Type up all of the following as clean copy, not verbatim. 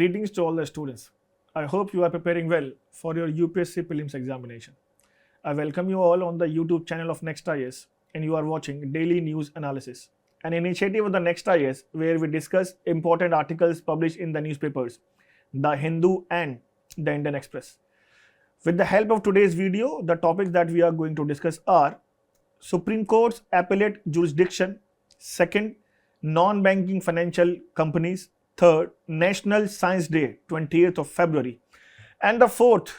Greetings to all the students. I hope you are preparing well for your UPSC prelims examination. I welcome you all on the YouTube channel of nextias, and you are watching Daily News Analysis, an initiative of the nextias where we discuss important articles published in the newspapers, The Hindu and the Indian Express. With the help of today's video, the topics that we are going to discuss are Supreme Court's appellate jurisdiction, second, non-banking financial companies, third, National Science Day, 28th of February, and the fourth,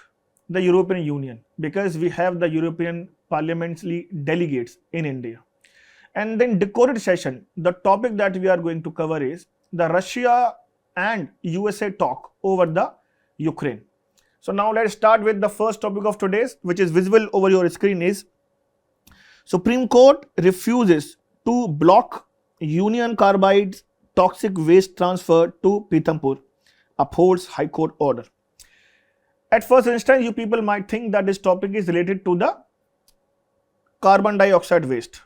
the European Union, because we have the European parliamentary delegates in India. And then decoded session, the topic that we are going to cover is the Russia and USA talk over the Ukraine. So now let's start with the first topic of today's, which is visible over your screen, is Supreme Court refuses to block Union Carbide's toxic waste transfer to Pithampur, upholds High Court order. At first instance, you people might think that this topic is related to the carbon dioxide waste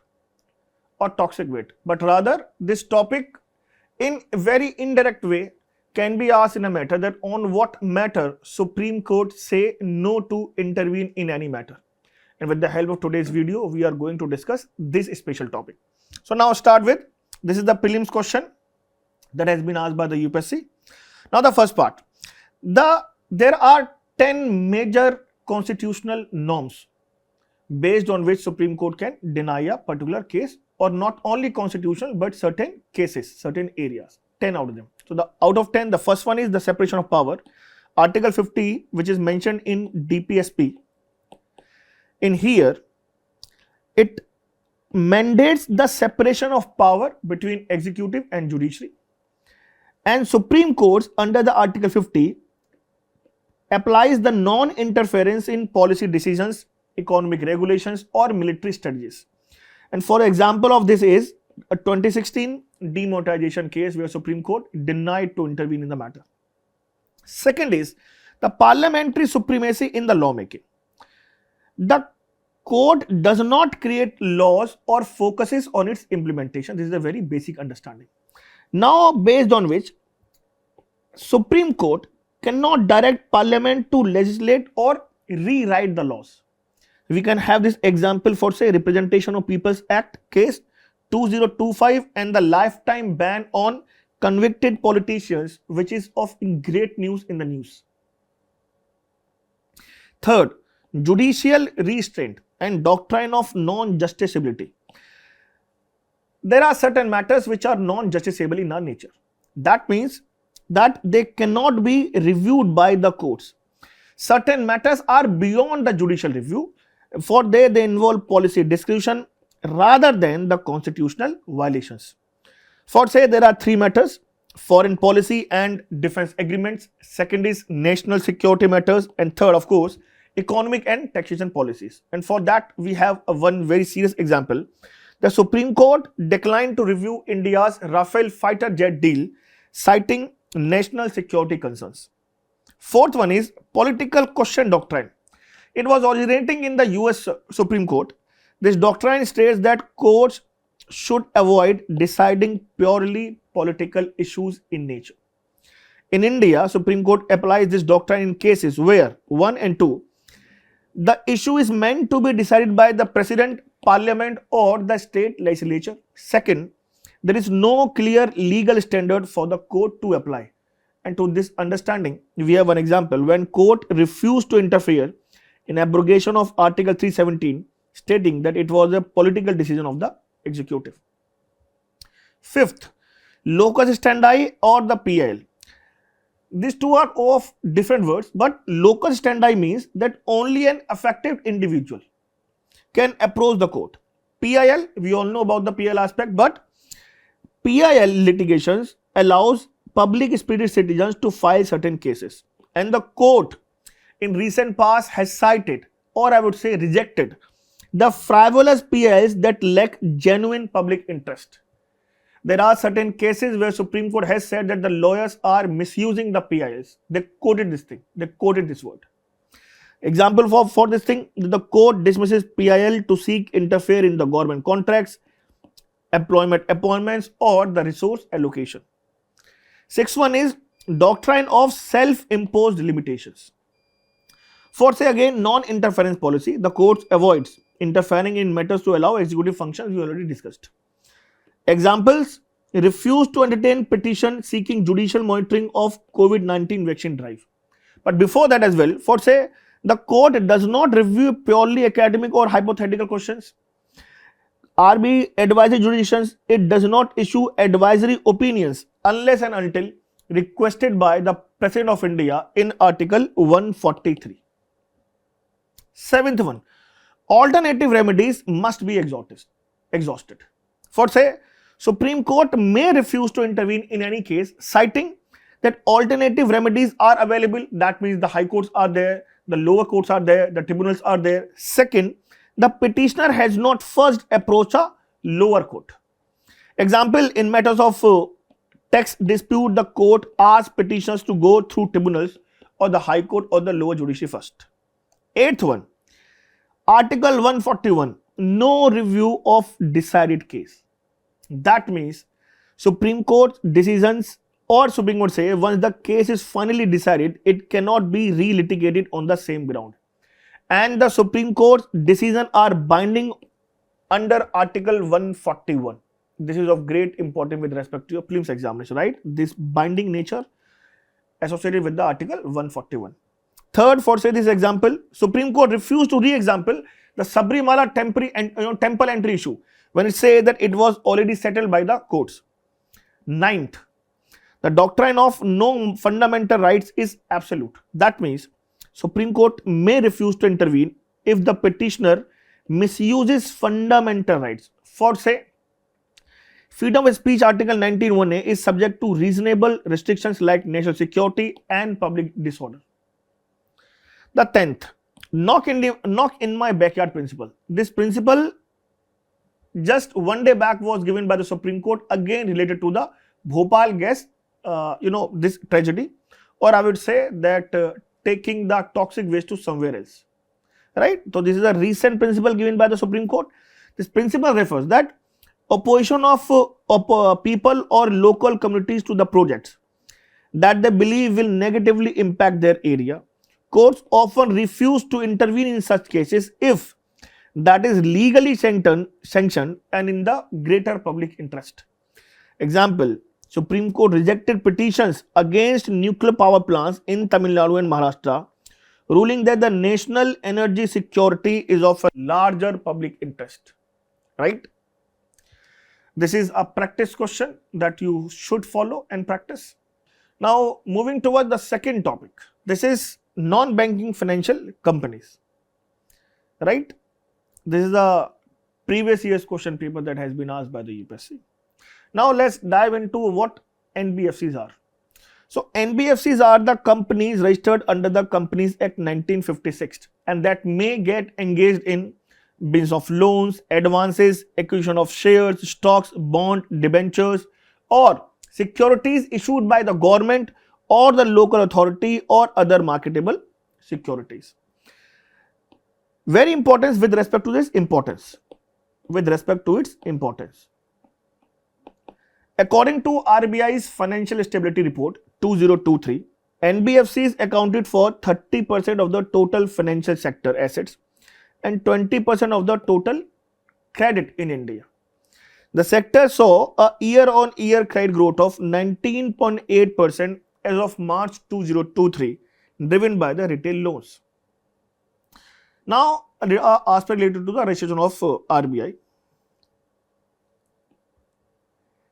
or toxic waste, but rather this topic in a very indirect way can be asked in a matter that on what matter Supreme Court say no to intervene in any matter. And with the help of today's video, we are going to discuss this special topic. So now start with, this is the prelims question that has been asked by the UPSC. Now the first part, there are 10 major constitutional norms based on which Supreme Court can deny a particular case, or not only constitutional but certain cases, certain areas, 10 out of them. So out of 10, the first one is the separation of power. Article 50, which is mentioned in DPSP. In here, it mandates the separation of power between executive and judiciary. And Supreme Court under the Article 50 applies the non-interference in policy decisions, economic regulations or military strategies. And for example of this is a 2016 demonetization case where Supreme Court denied to intervene in the matter. Second is the parliamentary supremacy in the lawmaking. The court does not create laws or focuses on its implementation. This is a very basic understanding. Now, based on which Supreme Court cannot direct Parliament to legislate or rewrite the laws. We can have this example for say Representation of People's Act case 2025 and the lifetime ban on convicted politicians, which is of great news in the news. Third, judicial restraint and doctrine of non-justiciability. There are certain matters which are non-justiciable in our nature. That means that they cannot be reviewed by the courts. Certain matters are beyond the judicial review, for they involve policy discretion rather than the constitutional violations. For say there are three matters: foreign policy and defense agreements, second is national security matters, and third of course economic and taxation policies. And for that we have one very serious example. The Supreme Court declined to review India's Rafale fighter jet deal, citing national security concerns. Fourth one is political question doctrine. It was originating in the US Supreme Court. This doctrine states that courts should avoid deciding purely political issues in nature. In India, Supreme Court applies this doctrine in cases where 1 and 2, the issue is meant to be decided by the President, Parliament or the state legislature. Second, there is no clear legal standard for the court to apply. And to this understanding, we have one example when court refused to interfere in abrogation of Article 317, stating that it was a political decision of the executive. Fifth, locus standi or the PIL. These two are of different words, but locus standi means that only an affected individual can approach the court. PIL, we all know about the PIL aspect, but PIL litigations allows public spirited citizens to file certain cases, and the court in recent past has cited, or I would say rejected, the frivolous PILs that lack genuine public interest. There are certain cases where Supreme Court has said that the lawyers are misusing the PILs. They quoted this thing, they quoted this word. Example for this thing, the court dismisses PIL to seek interfere in the government contracts, employment appointments or the resource allocation. Sixth one is doctrine of self-imposed limitations. For say again non-interference policy, the court avoids interfering in matters to allow executive functions, we already discussed. Examples: refuse to entertain petition seeking judicial monitoring of COVID-19 vaccine drive. But before that as well, for say the court does not review purely academic or hypothetical questions. RB advisory jurisdictions, it does not issue advisory opinions unless and until requested by the President of India in Article 143. Seventh one, alternative remedies must be exhausted. For say, Supreme Court may refuse to intervene in any case, citing that alternative remedies are available. That means the high courts are there, the lower courts are there, the tribunals are there. Second, the petitioner has not first approached a lower court. Example, in matters of tax dispute, the court asks petitioners to go through tribunals or the high court or the lower judiciary first. Eighth one, Article 141, no review of decided case. That means Supreme Court decisions or Supreme Court say once the case is finally decided, it cannot be re-litigated on the same ground. And the Supreme Court decisions are binding under Article 141. This is of great importance with respect to your prelims examination, right? This binding nature associated with the Article 141. Third, for say this example, Supreme Court refused to re-example the Sabrimala temple entry issue when it says that it was already settled by the courts. Ninth, the doctrine of no fundamental rights is absolute. That means Supreme Court may refuse to intervene if the petitioner misuses fundamental rights. For say, freedom of speech Article 19(1)(a) is subject to reasonable restrictions like national security and public disorder. The 10th, knock in my backyard principle. This principle just one day back was given by the Supreme Court, again related to the Bhopal gas, this tragedy, or I would say that taking the toxic waste to somewhere else, right? So this is a recent principle given by the Supreme Court. This principle refers that opposition of people or local communities to the projects that they believe will negatively impact their area. Courts often refuse to intervene in such cases if that is legally sanctioned and in the greater public interest. Example, Supreme Court rejected petitions against nuclear power plants in Tamil Nadu and Maharashtra, ruling that the national energy security is of a larger public interest, right? This is a practice question that you should follow and practice. Now, moving toward the second topic. This is non-banking financial companies, right? This is the previous year's question paper that has been asked by the UPSC. Now, let's dive into what NBFCs are. So, NBFCs are the companies registered under the Companies Act 1956 and that may get engaged in business of loans, advances, acquisition of shares, stocks, bond, debentures or securities issued by the government or the local authority or other marketable securities. Very important with respect to this importance. With respect to its importance. According to RBI's Financial Stability Report 2023, NBFCs accounted for 30% of the total financial sector assets and 20% of the total credit in India. The sector saw a year-on-year credit growth of 19.8% as of March 2023, driven by the retail loans. Now, aspect related to the registration of RBI.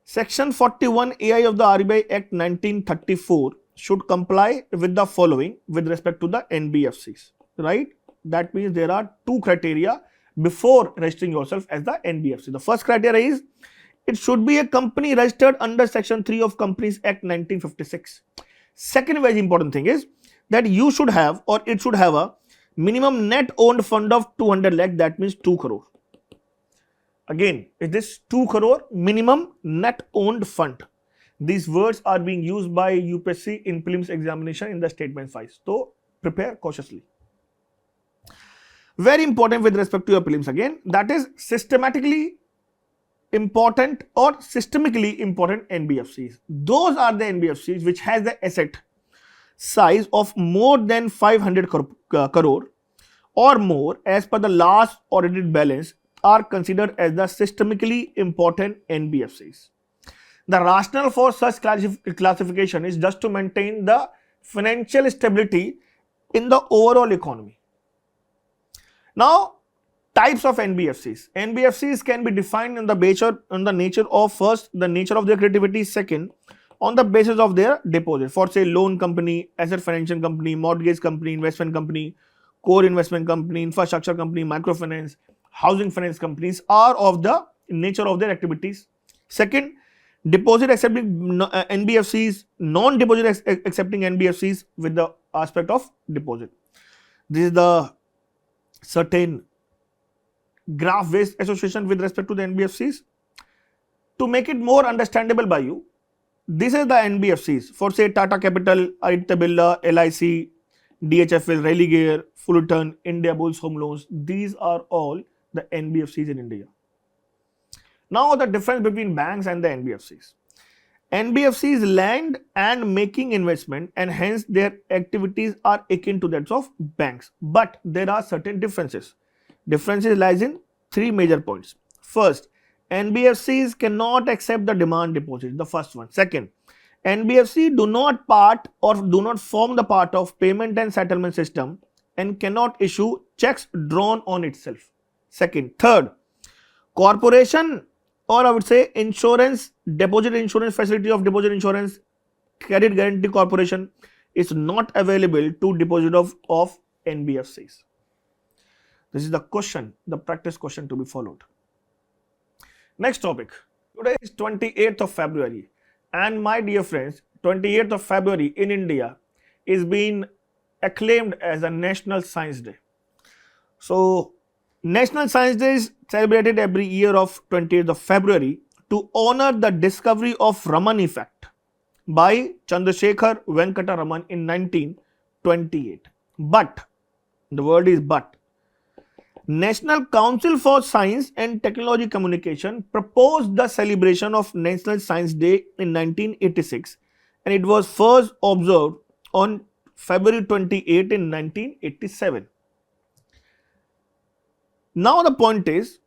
Section 41 AI of the RBI Act 1934 should comply with the following with respect to the NBFCs, right? That means there are two criteria before registering yourself as the NBFC. The first criteria is it should be a company registered under Section 3 of Companies Act 1956. Second very important thing is that you should have or it should have a minimum net owned fund of 200 lakh, that means 2 crore. Again, is this 2 crore minimum net owned fund? These words are being used by UPSC in prelims examination in the statement 5. So, prepare cautiously. Very important with respect to your prelims again, that is systematically important or systemically important NBFCs. Those are the NBFCs which has the asset size of more than 500 crore or more as per the last audited balance are considered as the systemically important NBFCs. The rationale for such classification is just to maintain the financial stability in the overall economy. Now, types of NBFCs. NBFCs can be defined on the nature of first, the nature of their creativity, second, on the basis of their deposit. For say loan company, asset financing company, mortgage company, investment company, core investment company, infrastructure company, microfinance, housing finance companies are of the nature of their activities. Second, deposit accepting NBFCs, non-deposit accepting NBFCs with the aspect of deposit. This is the certain graph-based association with respect to the NBFCs. To make it more understandable by you, this is the NBFCs for say Tata Capital, Aditya Birla, LIC, DHFL, Religare, Fullerton, India Bulls Home Loans. These are all the NBFCs in India. Now the difference between banks and the NBFCs. NBFCs lend and making investment and hence their activities are akin to that of banks. But there are certain differences. Differences lies in three major points. First, NBFCs cannot accept the demand deposit, the first one. Second, NBFC do not form the part of payment and settlement system and cannot issue checks drawn on itself. Second. Third, corporation or I would say insurance, deposit insurance facility of deposit insurance, credit guarantee corporation is not available to deposit of NBFCs. This is the question, the practice question to be followed. Next topic. Today is 28th of February and my dear friends, 28th of February in India is being acclaimed as a National Science Day. So, National Science Day is celebrated every year of 28th of February to honor the discovery of Raman effect by Chandrasekhar Venkata Raman in 1928. But, the word is but, National Council for Science and Technology Communication proposed the celebration of National Science Day in 1986 and it was first observed on February 28 in 1987. Now the point is,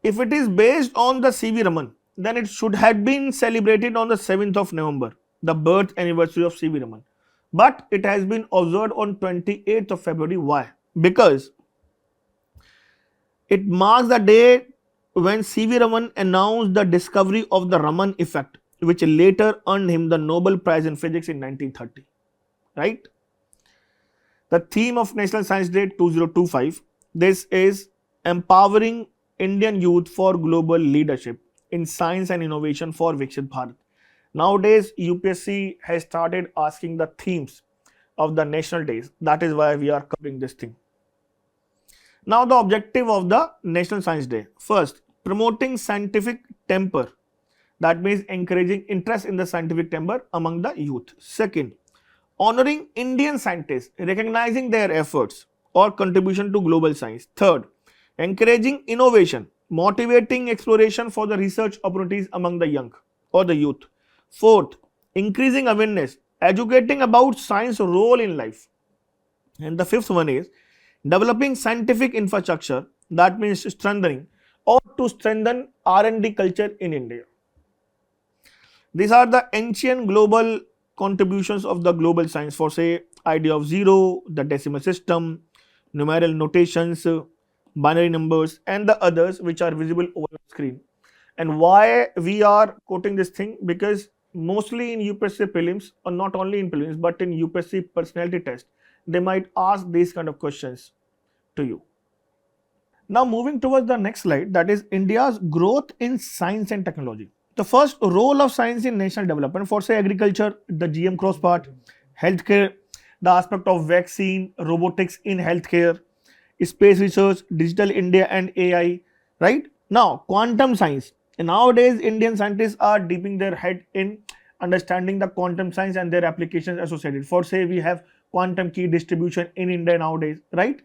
if it is based on the C.V. Raman, then it should have been celebrated on the 7th of November, the birth anniversary of C.V. Raman. But it has been observed on 28th of February. Why? Because it marks the day when C.V. Raman announced the discovery of the Raman effect, which later earned him the Nobel Prize in Physics in 1930. Right? The theme of National Science Day 2025, this is empowering Indian youth for global leadership in science and innovation for Viksit Bharat. Nowadays, UPSC has started asking the themes of the national days. That is why we are covering this thing. Now the objective of the National Science Day. First, promoting scientific temper. That means encouraging interest in the scientific temper among the youth. Second, honoring Indian scientists, recognizing their efforts or contribution to global science. Third, encouraging innovation, motivating exploration for the research opportunities among the young or the youth. Fourth, increasing awareness, educating about science role in life. And the fifth one is developing scientific infrastructure, that means strengthening or to strengthen R&D culture in India. These are the ancient global contributions of the global science for say idea of zero, the decimal system, numeral notations, binary numbers and the others which are visible over the screen. And why we are quoting this thing? Because mostly in UPSC prelims or not only in prelims but in UPSC personality test, they might ask these kind of questions to you. Now moving towards the next slide, that is India's growth in science and technology. The first, role of science in national development for say agriculture, the GM cross part, healthcare, the aspect of vaccine, robotics in healthcare, space research, digital India and AI, right? Now quantum science. And nowadays Indian scientists are dipping their head in understanding the quantum science and their applications associated. For say we have quantum key distribution in India nowadays, right?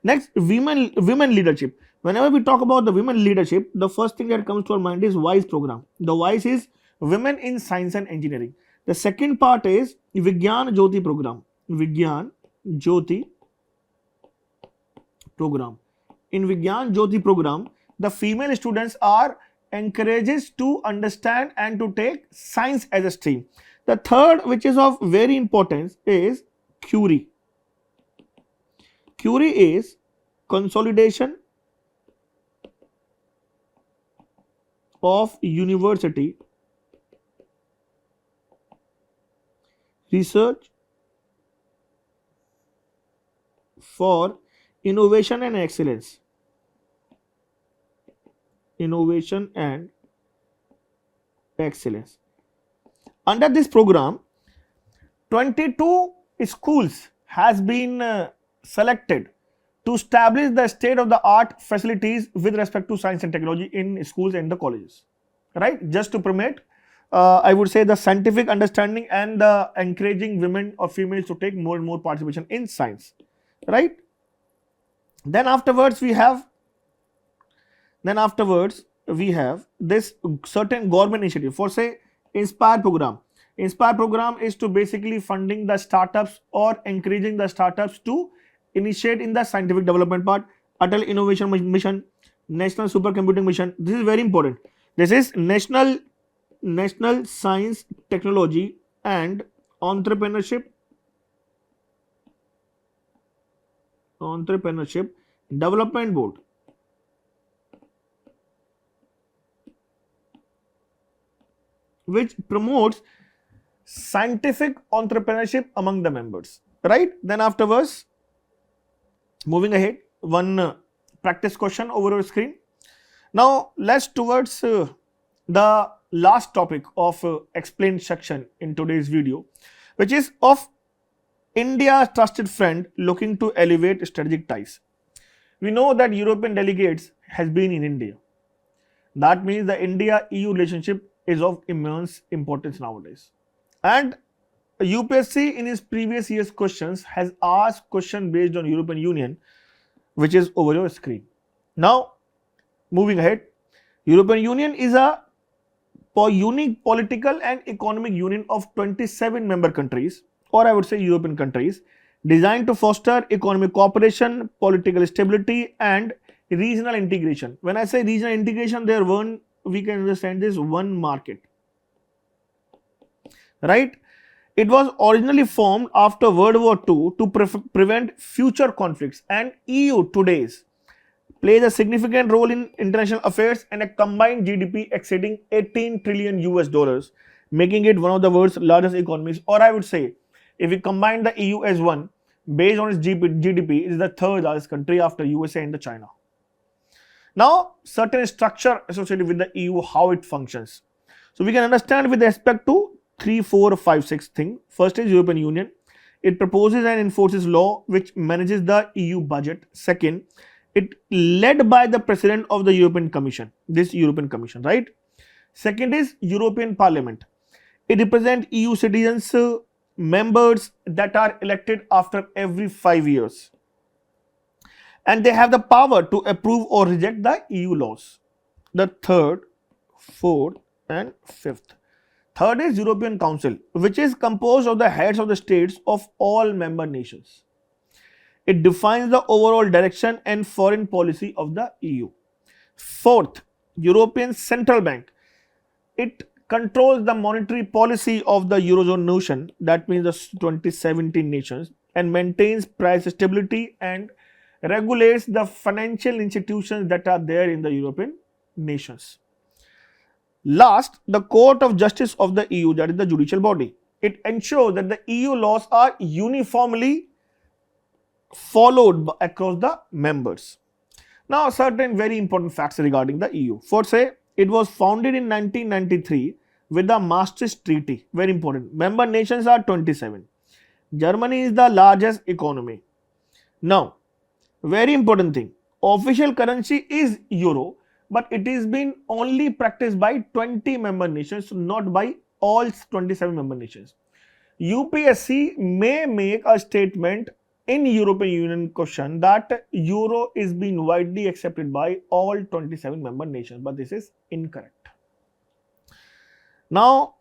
Next, women leadership. Whenever we talk about the women leadership, the first thing that comes to our mind is WISE program. The WISE is Women in Science and Engineering. The second part is Vigyan Jyoti program. Vigyan Jyoti program. In Vigyan Jyoti program, the female students are encouraged to understand and to take science as a stream. The third, which is of very importance, is Curie. Curie is consolidation of university research for innovation and excellence. Innovation and excellence. Under this program, 22 schools has been selected to establish the state-of-the-art facilities with respect to science and technology in schools and the colleges, right? Just to promote, I would say, the scientific understanding and the encouraging women or females to take more and more participation in science, right? Then afterwards we have this certain government initiative for, say, Inspire program. Inspire program is to basically funding the startups or encouraging the startups to initiate in the scientific development part. Attallate Innovation Mission, National Supercomputing Mission. This is very important. This is National Science, Technology and Entrepreneurship Development Board. Which promotes scientific entrepreneurship among the members, right? Then afterwards, moving ahead, one practice question over your screen. Now let's towards the last topic of explained section in today's video, which is of India's trusted friend looking to elevate strategic ties. We know that European delegates has been in India. That means the India-EU relationship is of immense importance nowadays. And UPSC in its previous year's questions has asked question based on European Union, which is over your screen. Now, moving ahead, European Union is a unique political and economic union of 27 member countries, or I would say European countries, designed to foster economic cooperation, political stability and regional integration. When I say regional integration, we can understand this one market, right? It was originally formed after World War II to prevent future conflicts, and EU today plays a significant role in international affairs and a combined GDP exceeding 18 trillion US dollars, making it one of the world's largest economies, or I would say, if we combine the EU as one, based on its GDP, it is the third largest country after USA and China. Now, certain structure associated with the EU, how it functions. So, we can understand with respect to 3, 4, 5, 6 things. First is European Union. It proposes and enforces law which manages the EU budget. Second, it led by the President of the European Commission, this European Commission, right? Second is European Parliament. It represents EU citizens, members that are elected after every 5 years. And they have the power to approve or reject the EU laws. The third, fourth and fifth. Third is European Council, which is composed of the heads of the states of all member nations. It defines the overall direction and foreign policy of the EU. Fourth, European Central Bank. It controls the monetary policy of the Eurozone nation, that means the 2017 nations, and maintains price stability and regulates the financial institutions that are there in the European nations. Last, the Court of Justice of the EU, that is the judicial body. It ensures that the EU laws are uniformly followed across the members. Now, certain very important facts regarding the EU. For say, it was founded in 1993 with the Maastricht Treaty. Very important. Member nations are 27. Germany is the largest economy. Now, very important thing, official currency is euro, but it is been only practiced by 20 member nations, not by all 27 member nations. UPSC may make a statement in European Union question that euro is being widely accepted by all 27 member nations, but this is incorrect. Now,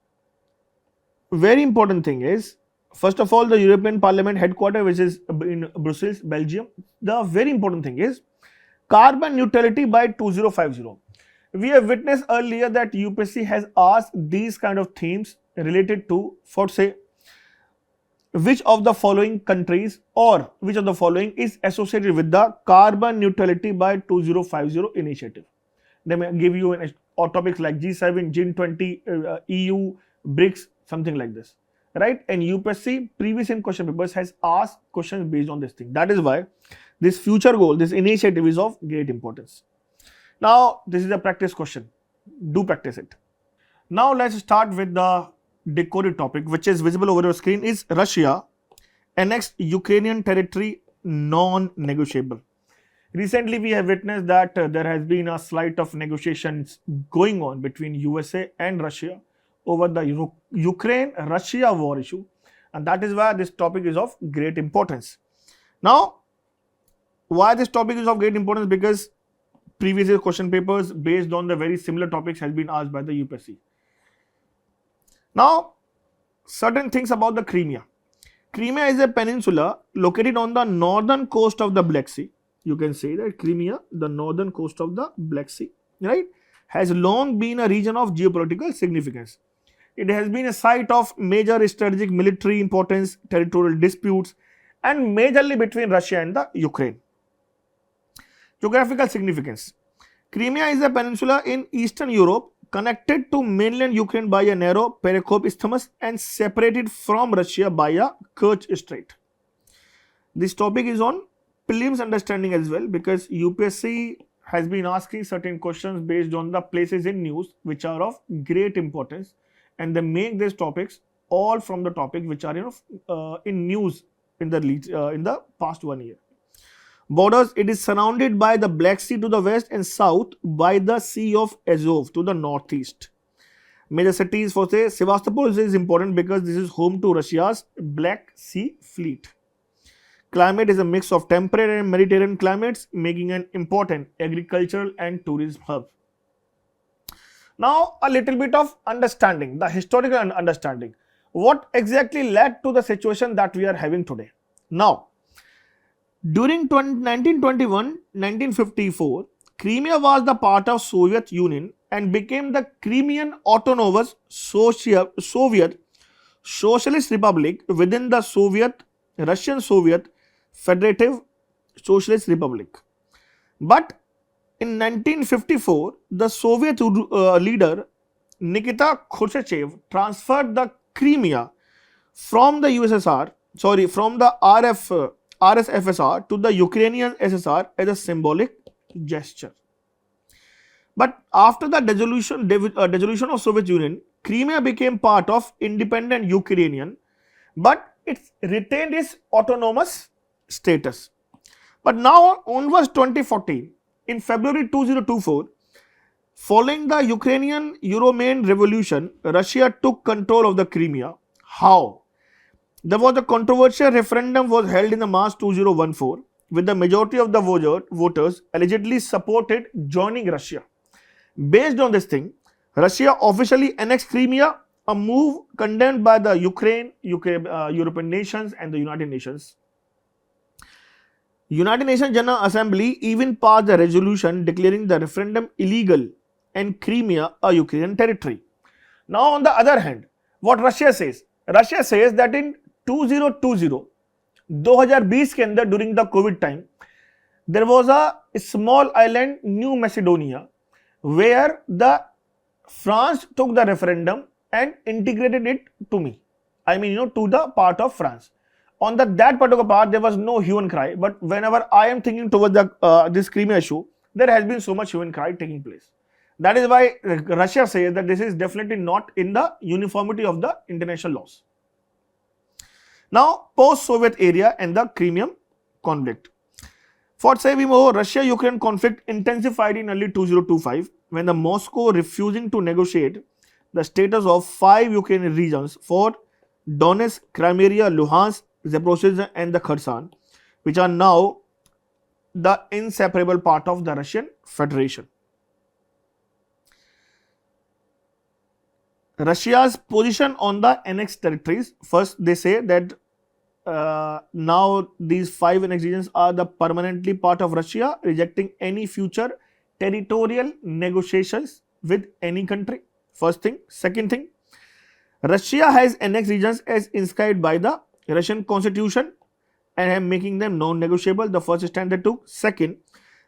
very important thing is, first of all, the European Parliament headquarters, which is in Brussels, Belgium. The very important thing is carbon neutrality by 2050. We have witnessed earlier that UPSC has asked these kind of themes related to, for say, which of the following countries or which of the following is associated with the carbon neutrality by 2050 initiative. They may give you or topics like G7, G20, EU, BRICS, something like this, right? And UPSC previous in question papers has asked questions based on this thing. That is why this future goal, this initiative is of great importance. Now, this is a practice question. Do practice it. Now, let's start with the decoded topic, which is visible over your screen, is Russia annexed Ukrainian territory non-negotiable. Recently, we have witnessed that there has been a slight of negotiations going on between USA and Russia over the Ukraine-Russia war issue, and that is why this topic is of great importance. Now, why this topic is of great importance? Because previous year question papers based on the very similar topics has been asked by the UPSC. Now, certain things about the Crimea. Crimea is a peninsula located on the northern coast of the Black Sea. You can say that Crimea, the northern coast of the Black Sea, right, has long been a region of geopolitical significance. It has been a site of major strategic military importance, territorial disputes, and majorly between Russia and the Ukraine. Geographical significance. Crimea is a peninsula in Eastern Europe connected to mainland Ukraine by a narrow Perekop Isthmus and separated from Russia by a Kerch Strait. This topic is on prelims understanding as well, because UPSC has been asking certain questions based on the places in news which are of great importance, and they make these topics all from the topic which are in news in the past 1 year. Borders, it is surrounded by the Black Sea to the west and south by the Sea of Azov to the northeast. Major cities, for say, Sevastopol is important because this is home to Russia's Black Sea fleet. Climate is a mix of temperate and Mediterranean climates, making an important agricultural and tourism hub. Now, a little bit of understanding, the historical understanding. What exactly led to the situation that we are having today? Now, during 1921-1954, Crimea was the part of Soviet Union and became the Crimean Autonomous Soviet Socialist Republic within the Russian Soviet Federative Socialist Republic. But in 1954, the Soviet leader Nikita Khrushchev transferred the Crimea from the RSFSR to the Ukrainian SSR as a symbolic gesture. But after the dissolution of Soviet Union, Crimea became part of independent Ukrainian, but it retained its autonomous status. But now, onwards 2014, in February 2024, following the Ukrainian Euromaidan revolution, Russia took control of the Crimea. How? There was a controversial referendum was held in the March 2014, with the majority of the voters allegedly supported joining Russia. Based on this thing, Russia officially annexed Crimea, a move condemned by the European nations and the United Nations. United Nations General Assembly even passed a resolution declaring the referendum illegal and Crimea a Ukrainian territory. Now, on the other hand, what Russia says that in 2020 के अंदर during the COVID time, there was a small island, New Macedonia, where the France took the referendum and integrated it to the part of France. On that particular part, there was no hue and cry. But whenever I am thinking towards this Crimea issue, there has been so much hue and cry taking place. That is why Russia says that this is definitely not in the uniformity of the international laws. Now, post-Soviet area and the Crimean conflict. For say we know, Russia-Ukraine conflict intensified in early 2025 when the Moscow refusing to negotiate the status of 5 Ukrainian regions for Donetsk, Crimea, Luhansk, Zaporozhye and the Kherson which are now the inseparable part of the Russian Federation. Russia's position on the annexed territories. First, they say that now these 5 annexed regions are the permanently part of Russia, rejecting any future territorial negotiations with any country. First thing. Second thing, Russia has annexed regions as inscribed by the Russian constitution and making them non-negotiable. The first stand they took. Second,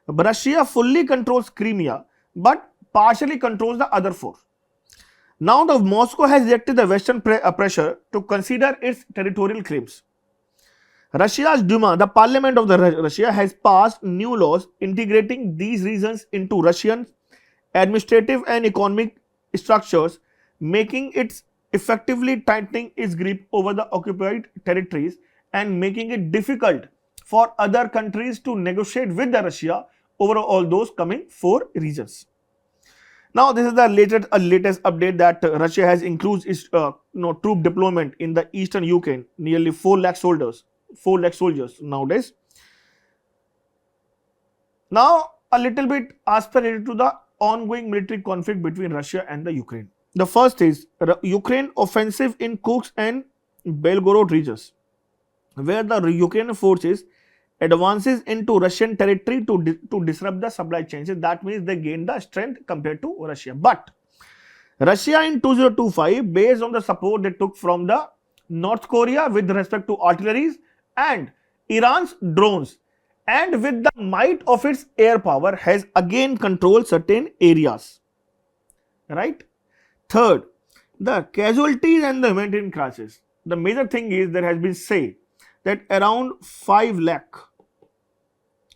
Russia fully controls Crimea but partially controls the other 4. Now the Moscow has rejected the Western pressure to consider its territorial claims. Russia's Duma, the parliament of the Russia, has passed new laws integrating these regions into Russian administrative and economic structures, making it effectively tightening its grip over the occupied territories and making it difficult for other countries to negotiate with the Russia over all those coming 4 regions. Now, this is the latest update that Russia has increased its troop deployment in the eastern Ukraine, nearly 4 lakh soldiers nowadays. Now, a little bit aspect related to the ongoing military conflict between Russia and the Ukraine. The first is Ukraine offensive in Kursk and Belgorod regions, where the Ukrainian forces advances into Russian territory to disrupt the supply chains. That means they gain the strength compared to Russia. But Russia in 2025, based on the support they took from the North Korea with respect to artilleries and Iran's drones, and with the might of its air power, has again controlled certain areas. Right? Third, the casualties and the humanitarian crisis. The major thing is there has been say that around 5 lakh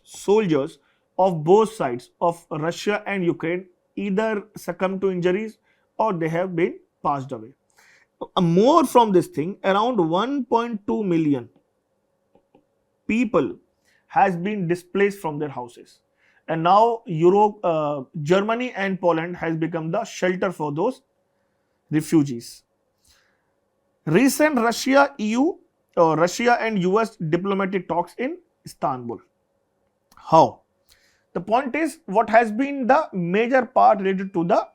soldiers of both sides of Russia and Ukraine either succumbed to injuries or they have been passed away. More from this thing, around 1.2 million people has been displaced from their houses, and now Europe, Germany and Poland has become the shelter for those refugees. Recent Russia and US diplomatic talks in Istanbul. How? The point is, what has been the major part related to the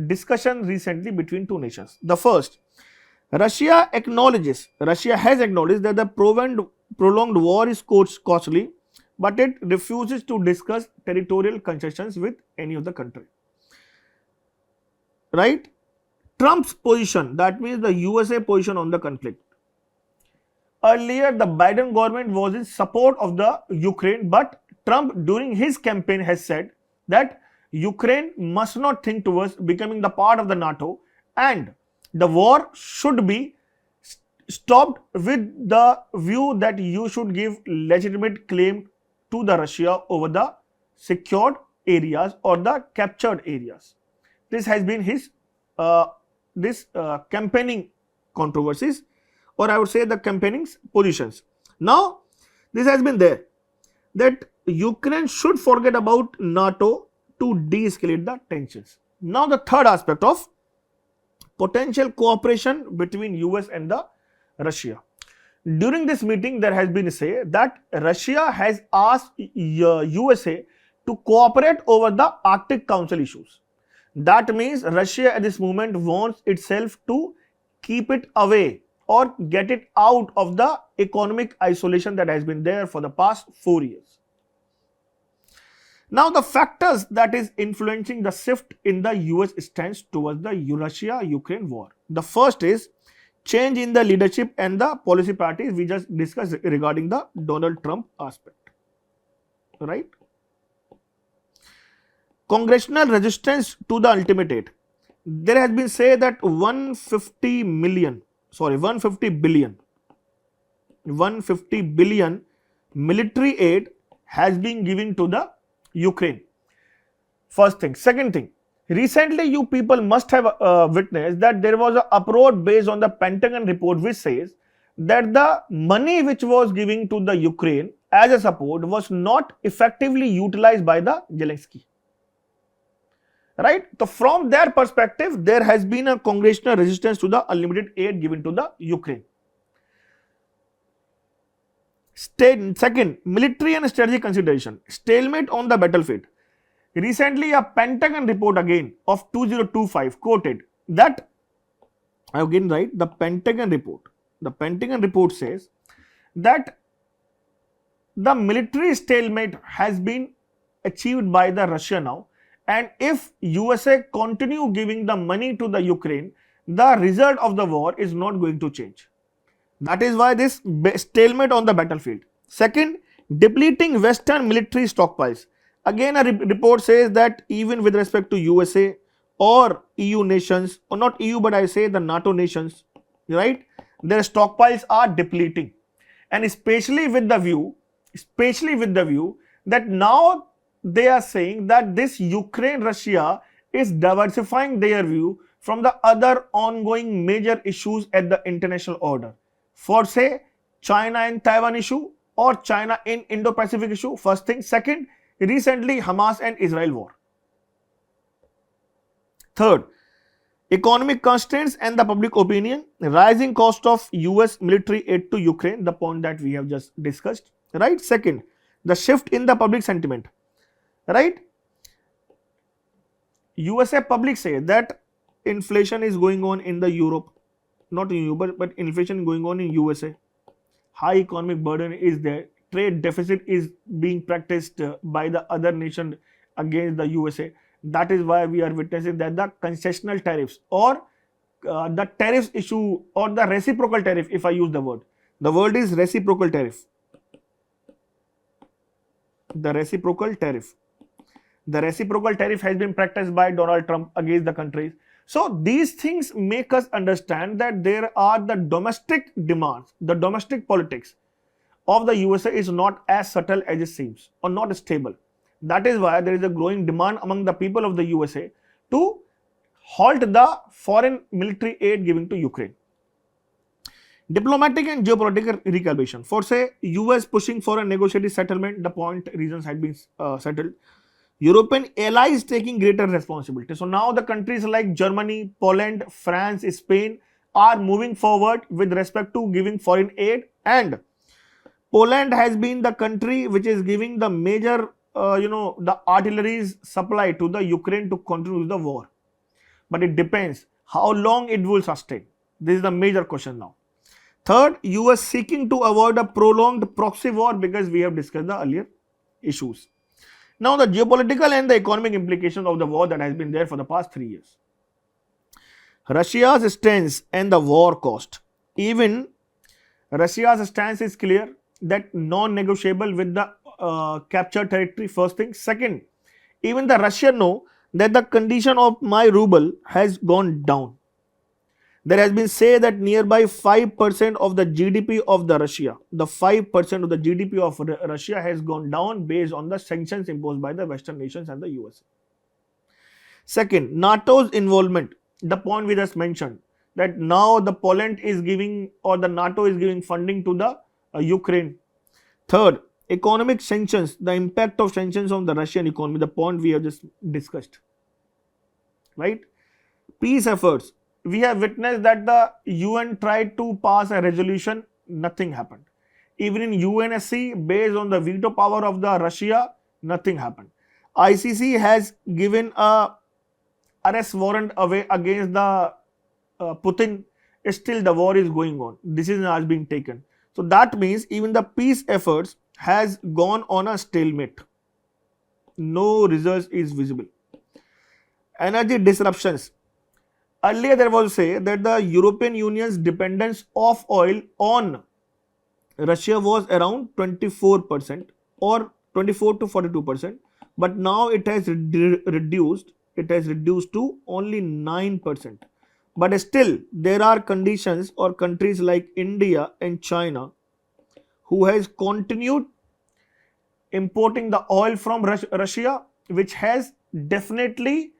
discussion recently between 2 nations. The first, Russia has acknowledged that the prolonged war is costly, but it refuses to discuss territorial concessions with any of the country. Right? Trump's position, that means the USA position on the conflict. Earlier, the Biden government was in support of the Ukraine, but Trump during his campaign has said that Ukraine must not think towards becoming the part of the NATO, and the war should be stopped with the view that you should give legitimate claim to the Russia over the secured areas or the captured areas. This has been his campaigning controversies, or I would say the campaigning positions. Now, this has been there that Ukraine should forget about NATO to de-escalate the tensions. Now, the third aspect of potential cooperation between US and the Russia. During this meeting, there has been a say that Russia has asked USA to cooperate over the Arctic Council issues. That means Russia at this moment wants itself to keep it away or get it out of the economic isolation that has been there for the past 4 years. Now, the factors that is influencing the shift in the US stance towards the Russia-Ukraine war. The first is change in the leadership and the policy parties we just discussed regarding the Donald Trump aspect. Right? Congressional resistance to the ultimatum. There has been say that 150 billion military aid has been given to the Ukraine. First thing. Second thing, recently you people must have witnessed that there was an uproar based on the Pentagon report which says that the money which was given to the Ukraine as a support was not effectively utilized by the Zelensky. Right? So, from their perspective, there has been a congressional resistance to the unlimited aid given to the Ukraine. Second, military and strategic consideration. Stalemate on the battlefield. Recently, a Pentagon report again of 2025 quoted that, again right, the Pentagon report. The Pentagon report says that the military stalemate has been achieved by the Russia now, and if USA continue giving the money to the Ukraine, the result of the war is not going to change. That is why this stalemate on the battlefield. Second, depleting Western military stockpiles. Again, a report says that even with respect to USA or EU nations, or not EU, but I say the NATO nations, right, their stockpiles are depleting, and especially with the view that now they are saying that this Ukraine-Russia is diversifying their view from the other ongoing major issues at the international order. For say, China and Taiwan issue or China in Indo-Pacific issue, first thing. Second, recently Hamas and Israel war. Third, economic constraints and the public opinion, rising cost of US military aid to Ukraine, the point that we have just discussed, right? Second, the shift in the public sentiment, right? USA public say that inflation is going on in the Europe, not in Europe, but inflation going on in USA. High economic burden is there. Trade deficit is being practiced by the other nation against the USA. That is why we are witnessing that the concessional tariffs or the tariffs issue or the reciprocal tariff, if I use the word is reciprocal tariff. The reciprocal tariff has been practiced by Donald Trump against the countries. So these things make us understand that there are the domestic demands, the domestic politics of the USA is not as subtle as it seems or not stable. That is why there is a growing demand among the people of the USA to halt the foreign military aid given to Ukraine. Diplomatic and geopolitical recalibration. For say, US pushing for a negotiated settlement, the point reasons had been settled. European allies taking greater responsibility. So now the countries like Germany, Poland, France, Spain are moving forward with respect to giving foreign aid, and Poland has been the country which is giving the major the artillery's supply to the Ukraine to continue the war. But it depends how long it will sustain. This is the major question now. Third, US seeking to avoid a prolonged proxy war, because we have discussed the earlier issues. Now the geopolitical and the economic implications of the war that has been there for the past 3 years. Russia's stance and the war cost. Even Russia's stance is clear that non-negotiable with the captured territory, first thing. Second, even the Russians know that the condition of my ruble has gone down. There has been said that nearby 5% of the GDP of the Russia, the 5% of the GDP of Russia has gone down based on the sanctions imposed by the Western nations and the USA. Second, NATO's involvement, the point we just mentioned, that now the Poland is giving or the NATO is giving funding to the Ukraine. Third, economic sanctions, the impact of sanctions on the Russian economy, the point we have just discussed, right? Peace efforts. We have witnessed that the UN tried to pass a resolution, nothing happened. Even in UNSC, based on the veto power of the Russia, nothing happened. ICC has given a arrest warrant away against the Putin. Still the war is going on. Decision has been taken. So that means even the peace efforts has gone on a stalemate. No results is visible. Energy disruptions. Earlier there was say that the European Union's dependence of oil on Russia was around 24% or 24 to 42%, but now it has reduced to only 9%. But still there are conditions or countries like India and China who has continued importing the oil from Russia, which has definitely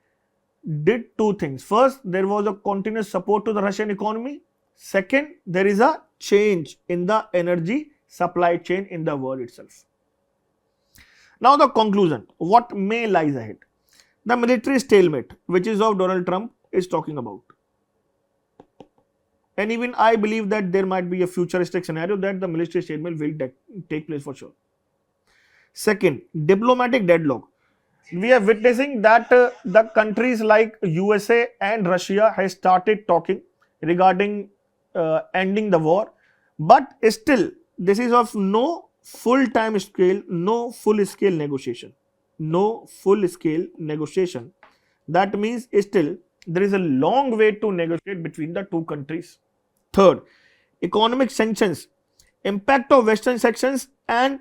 did two things. First, there was a continuous support to the Russian economy. Second, there is a change in the energy supply chain in the world itself. Now the conclusion, what may lies ahead? The military stalemate, which is of Donald Trump, is talking about. And even I believe that there might be a futuristic scenario that the military statement will take place for sure. Second, diplomatic deadlock. We are witnessing that the countries like USA and Russia has started talking regarding ending the war, but still this is of no full-time scale, no full-scale negotiation, no full-scale negotiation. That means still there is a long way to negotiate between the two countries. Third, economic sanctions, impact of Western sanctions and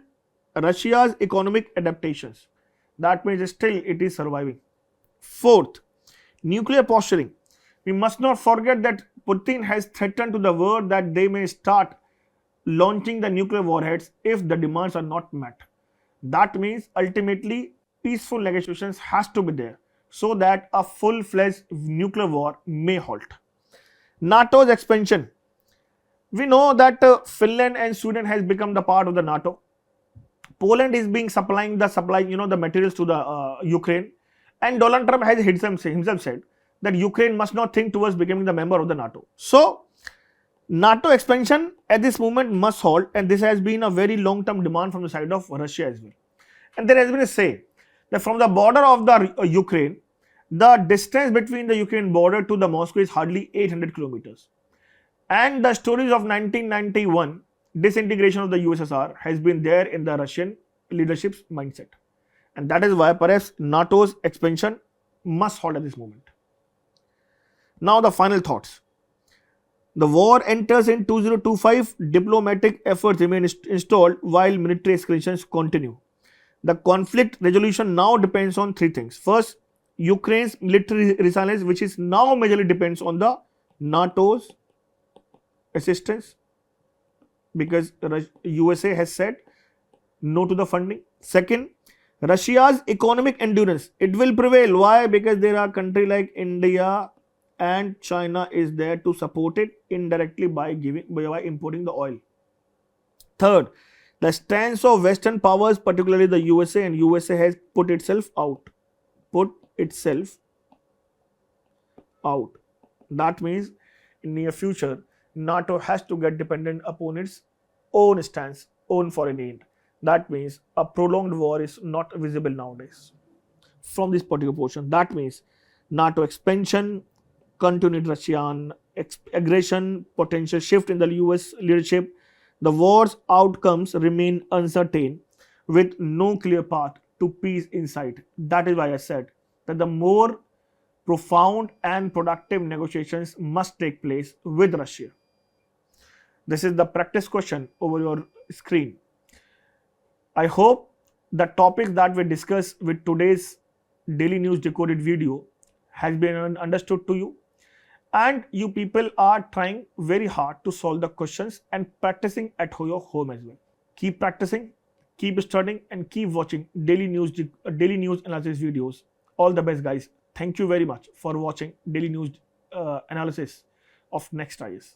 Russia's economic adaptations. That means still it is surviving. Fourth, nuclear posturing. We must not forget that Putin has threatened to the world that they may start launching the nuclear warheads if the demands are not met. That means ultimately peaceful negotiations has to be there so that a full-fledged nuclear war may halt. NATO's expansion. We know that Finland and Sweden has become the part of the NATO. Poland is being supplying the materials to the Ukraine, and Donald Trump has himself said that Ukraine must not think towards becoming the member of the NATO. So, NATO expansion at this moment must halt, and this has been a very long-term demand from the side of Russia as well. And there has been a say that from the border of the Ukraine, the distance between the Ukraine border to the Moscow is hardly 800 kilometers. And the stories of 1991 disintegration of the USSR has been there in the Russian leadership's mindset. And that is why perhaps NATO's expansion must halt at this moment. Now the final thoughts. The war enters in 2025, diplomatic efforts remain installed while military escalations continue. The conflict resolution now depends on three things. First, Ukraine's military resilience, which is now majorly depends on the NATO's assistance, because USA has said no to the funding. Second, Russia's economic endurance. It will prevail. Why? Because there are countries like India and China is there to support it indirectly by importing the oil. Third, the stance of Western powers, particularly the USA, and USA has put itself out. That means in near future, NATO has to get dependent upon its own stance, own foreign aid. That means a prolonged war is not visible nowadays from this particular portion. That means NATO expansion, continued Russian aggression, potential shift in the US leadership. The war's outcomes remain uncertain with no clear path to peace in sight. That is why I said that the more profound and productive negotiations must take place with Russia. This is the practice question over your screen. I hope the topics that we discussed with today's Daily News Decoded video has been understood to you, and you people are trying very hard to solve the questions and practicing at your home as well. Keep practicing, keep studying, and keep watching daily news analysis videos. All the best, guys. Thank you very much for watching daily news analysis of nextias.